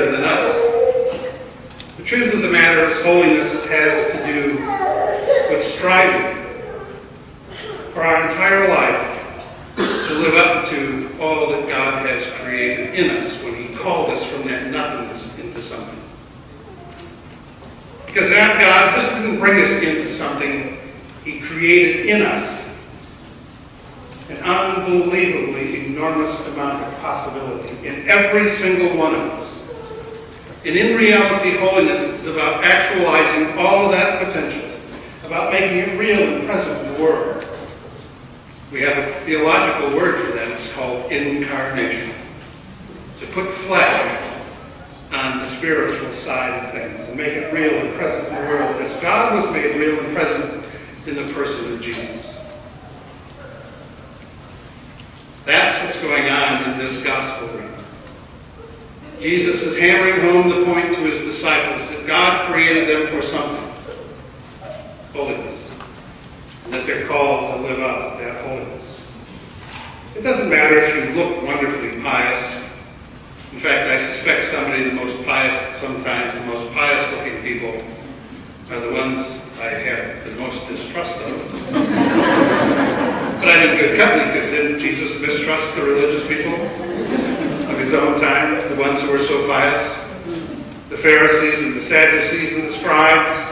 better than us. The truth of the matter is holiness has to do with striving for our entire life to live up to all that God has created in us when he called us from that nothingness into something. Because that God just didn't bring us into something, he created in us an unbelievably enormous amount of possibility in every single one of us. And in reality, holiness is about actualizing all of that potential, about making it real and present in the world. We have a theological word for that. It's called incarnation. To put flesh on the spiritual side of things and make it real and present in the world, as God was made real and present in the person of Jesus. That's what's going on in this gospel reading. Jesus is hammering home the point to his disciples that God created them for something. Holiness. And that they're called to live out that holiness. It doesn't matter if you look wonderfully pious. In fact, I suspect sometimes the most pious looking people are the ones I have the most distrust of. But I'm in good company, because didn't Jesus mistrust the religious people of his own time, the ones who were so pious? The Pharisees and the Sadducees and the scribes,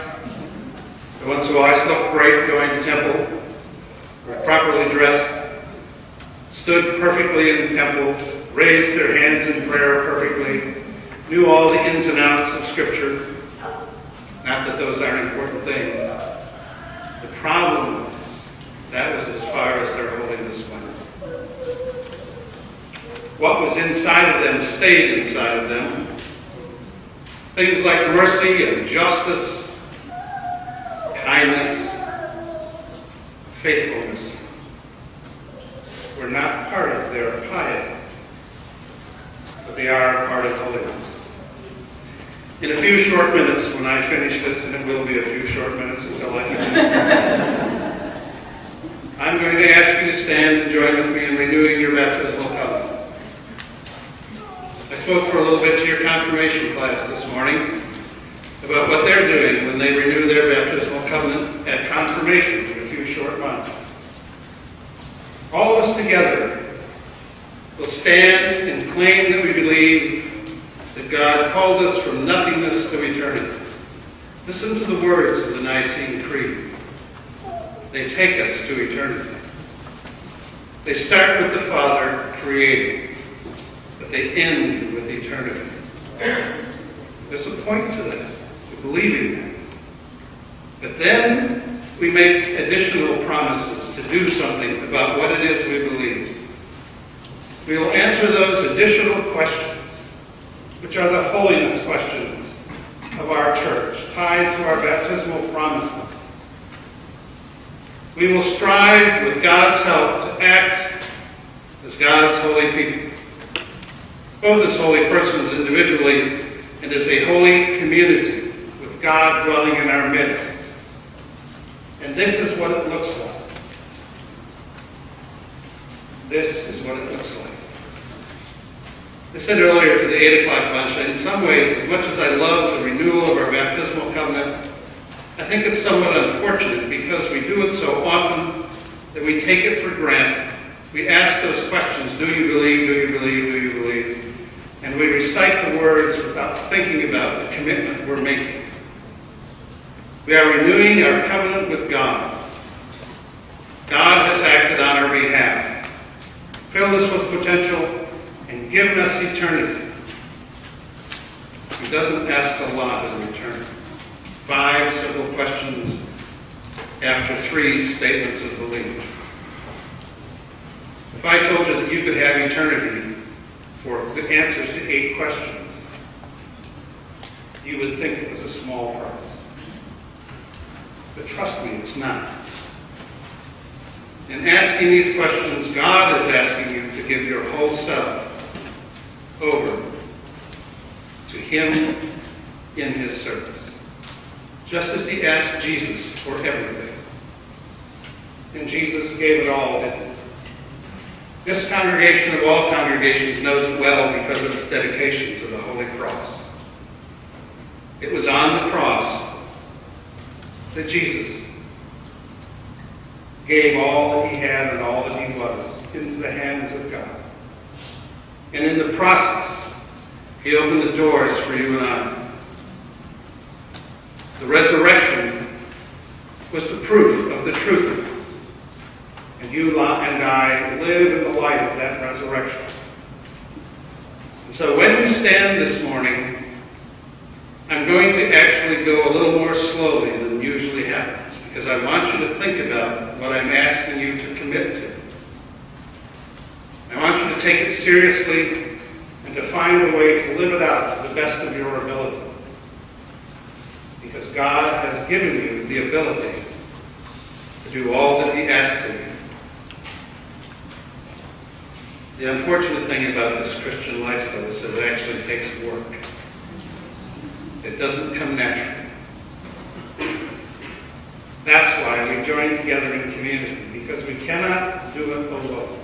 the ones who always looked great going to temple, were properly dressed, stood perfectly in the temple, raised their hands in prayer perfectly, knew all the ins and outs of Scripture. Not that those aren't important things. The problem was, that was as far as their holiness went. What was inside of them stayed inside of them. Things like mercy and justice, kindness, faithfulness were not part of their piety, but they are part of holiness. In a few short minutes, when I finish this, and it will be a few short minutes until I finish, I'm going to ask you to stand and join with me in renewing your baptismal covenant. I spoke for a little bit to your confirmation class this morning about what they're doing when they renew their baptismal covenant at confirmation in a few short months. All of us together will stand and claim that we believe that God called us from nothingness to eternity. Listen to the words of the Nicene Creed. They take us to eternity. They start with the Father creating, but they end with eternity. There's a point to that, to believing that. But then we make additional promises to do something about what it is we believe. We will answer those additional questions, which are the holiness questions of our church, tied to our baptismal promises. We will strive with God's help to act as God's holy people, both as holy persons individually and as a holy community with God dwelling in our midst. And this is what it looks like. This is what it looks like. I said earlier to the 8 o'clock lunch, in some ways, as much as I love the renewal of our baptismal covenant, I think it's somewhat unfortunate because we do it so often that we take it for granted. We ask those questions, do you believe, do you believe, do you believe? And we recite the words without thinking about the commitment we're making. We are renewing our covenant with God. God has acted on our behalf, filled us with potential, and given us eternity. He doesn't ask a lot in return. 5 simple questions after 3 statements of belief. If I told you that you could have eternity for the answers to 8 questions, you would think it was a small price. But trust me, it's not. In asking these questions, God is asking you to give your whole self over to Him in His service, just as He asked Jesus for everything. And Jesus gave it all, didn't He? This congregation of all congregations knows it well because of its dedication to the Holy Cross. It was on the cross that Jesus gave all that he had and all that he was into the hands of God. And in the process, he opened the doors for you and I. The resurrection was the proof of the truth of it. And you and I live in the light of that resurrection. And so when you stand this morning, I'm going to actually go a little more slowly than usually happens, because I want you to think about what I'm asking you to commit to. I want you to take it seriously and to find a way to live it out to the best of your ability. Because God has given you the ability to do all that he asks of you. The unfortunate thing about this Christian life, though, is that it actually takes work. It doesn't come naturally. That's why we join together in community, because we cannot do it alone.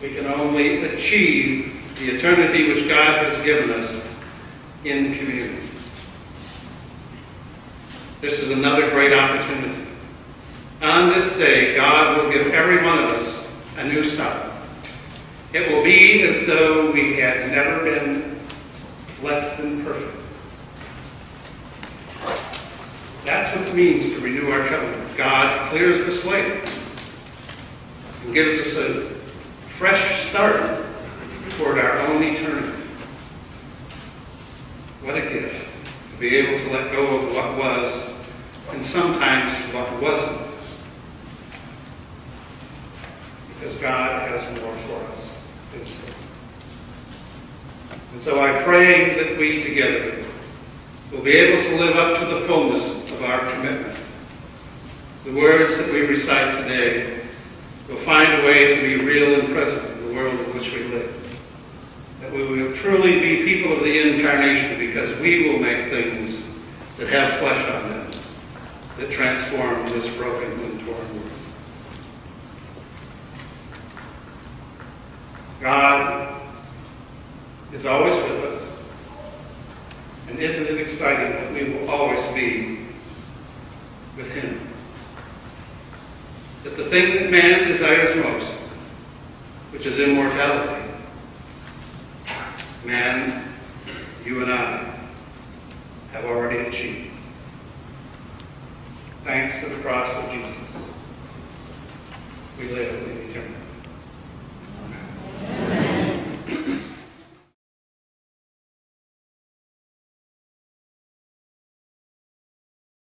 We can only achieve the eternity which God has given us in community. This is another great opportunity. On this day, God will give every one of us a new start. It will be as though we had never been less than perfect. That's what it means to renew our covenant. God clears the slate and gives us a fresh start toward our own eternity. What a gift to be able to let go of what was and sometimes what wasn't. Because God has more for us. And so I pray that we together will be able to live up to the fullness of our commitment. The words that we recite today will find a way to be real and present in the world in which we live. That we will truly be people of the incarnation, because we will make things that have flesh on them, that transform this broken and torn world. God is always with us. And isn't it exciting that we will always be with him? That the thing that man desires most, which is immortality, man, you and I, have already achieved. Thanks to the cross of Jesus, we live.